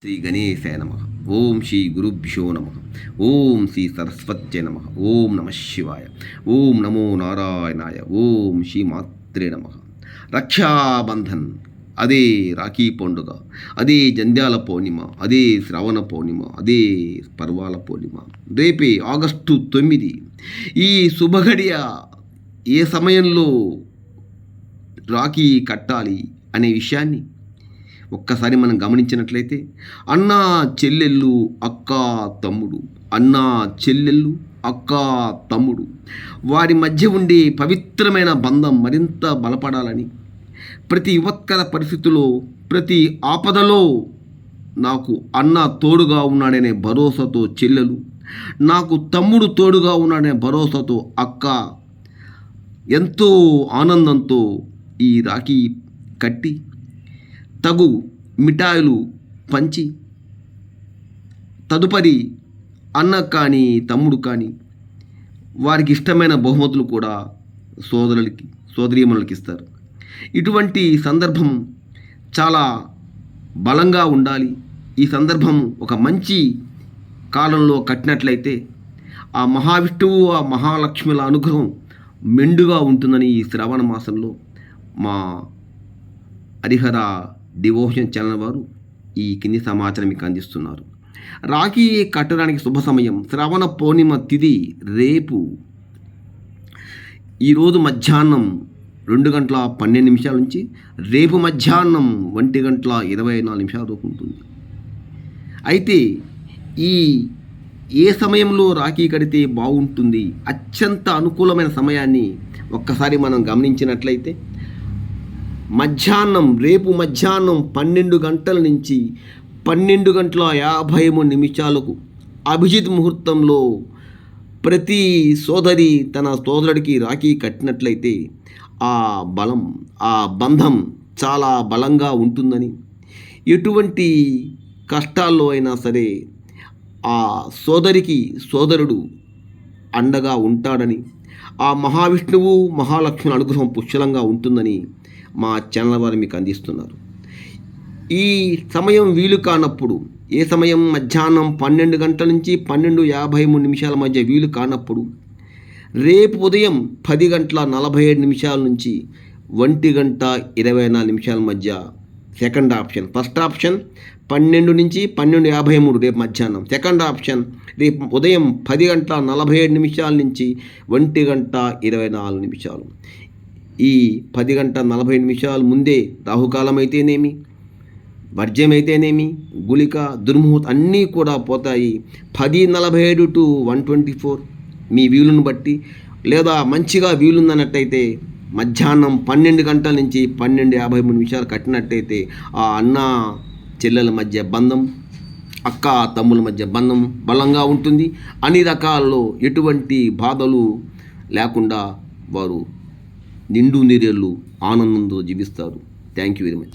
శ్రీ గణేశాయ నమః. ఓం శ్రీ గురుభ్యో నమః. ఓం శ్రీ సరస్వత్యై నమః. ఓం నమః శివాయ. ఓం నమో నారాయణాయ. ఓం శ్రీ మాత్రే నమః. రక్షాబంధన్, అదే రాఖీ పండుగ, అదే జంధ్యాల పౌర్ణిమ, అదే శ్రవణ పౌర్ణిమ, అదే పర్వాల పౌర్ణిమ. రేపే ఆగస్టు 9. ఈ శుభఘడియ ఏ సమయంలో రాఖీ కట్టాలి అనే విషయాన్ని ఒక్కసారి మనం గమనించినట్లయితే, అన్న చెల్లెళ్ళు, అక్క తమ్ముడు, అన్న చెల్లెళ్ళు, అక్క తమ్ముడు, వారి మధ్య ఉండే పవిత్రమైన బంధం మరింత బలపడాలని, ప్రతి విపత్కర పరిస్థితుల్లో, ప్రతి ఆపదలో నాకు అన్న తోడుగా ఉన్నాడనే భరోసాతో చెల్లెలు, నాకు తమ్ముడు తోడుగా ఉన్నాడనే భరోసాతో అక్క ఎంతో ఆనందంతో ఈ రాఖీ కట్టి తగు మిఠాయిలు పంచి, తదుపరి అన్న కానీ తమ్ముడు కానీ వారికి ఇష్టమైన బహుమతులు కూడా సోదరీమణులకి ఇస్తారు. ఇటువంటి సందర్భం చాలా బలంగా ఉండాలి. ఈ సందర్భం ఒక మంచి కాలంలో కట్టినట్లయితే ఆ మహావిష్ణువు, ఆ మహాలక్ష్మిల అనుగ్రహం మెండుగా ఉంటుందని ఈ శ్రావణ మాసంలో మా హరిహర డివోషన్ ఛానల్ వారు ఈ కింది సమాచారం మీకు అందిస్తున్నారు. రాఖీ కట్టడానికి శుభ సమయం శ్రావణ పౌర్ణిమ తిథి రేపు. ఈరోజు మధ్యాహ్నం 2:12 నుంచి రేపు మధ్యాహ్నం 1:24 వరకు ఉంటుంది. అయితే ఏ సమయంలో రాఖీ కడితే బాగుంటుంది, అత్యంత అనుకూలమైన సమయాన్ని ఒక్కసారి మనం గమనించినట్లయితే, రేపు మధ్యాహ్నం 12 గంటల నుంచి 12:53 అభిజిత్ ముహూర్తంలో ప్రతి సోదరి తన సోదరుడికి రాఖీ కట్టినట్లయితే ఆ బంధం చాలా బలంగా ఉంటుందని, ఎటువంటి కష్టాల్లో అయినా సరే ఆ సోదరికి సోదరుడు అండగా ఉంటాడని, ఆ మహావిష్ణువు మహాలక్ష్మి అనుగ్రహం పుష్కలంగా ఉంటుందని మా ఛానల్ వారు మీకు అందిస్తున్నారు. ఈ సమయం వీలు కానప్పుడు, ఏ సమయం మధ్యాహ్నం 12 గంటల నుంచి 12:53 మధ్య వీలు కానప్పుడు, రేపు ఉదయం 10:47 నుంచి 1:24 మధ్య సెకండ్ ఆప్షన్. ఫస్ట్ ఆప్షన్ 12 నుంచి 12:53 రేపు మధ్యాహ్నం. సెకండ్ ఆప్షన్ రేపు ఉదయం 10:47 నుంచి 1:24. ఈ 10:47 ముందే రాహుకాలం అయితేనేమి, వర్జ్యమైతేనేమి, గుళిక, దుర్ముహూర్తం అన్నీ కూడా పోతాయి. 10:47 to 1:24 మీ వీలును బట్టి, లేదా మంచిగా వీలుందన్నట్టయితే మధ్యాహ్నం 12 గంటల నుంచి 12:53 కట్టినట్టయితే ఆ అన్న చెల్లెల మధ్య బంధం, అక్క తమ్ముల మధ్య బంధం బలంగా ఉంటుంది. అన్ని రకాల్లో ఎటువంటి బాధలు లేకుండా వారు నిండు నీరేళ్ళు ఆనందంతో జీవిస్తారు. Thank you very much.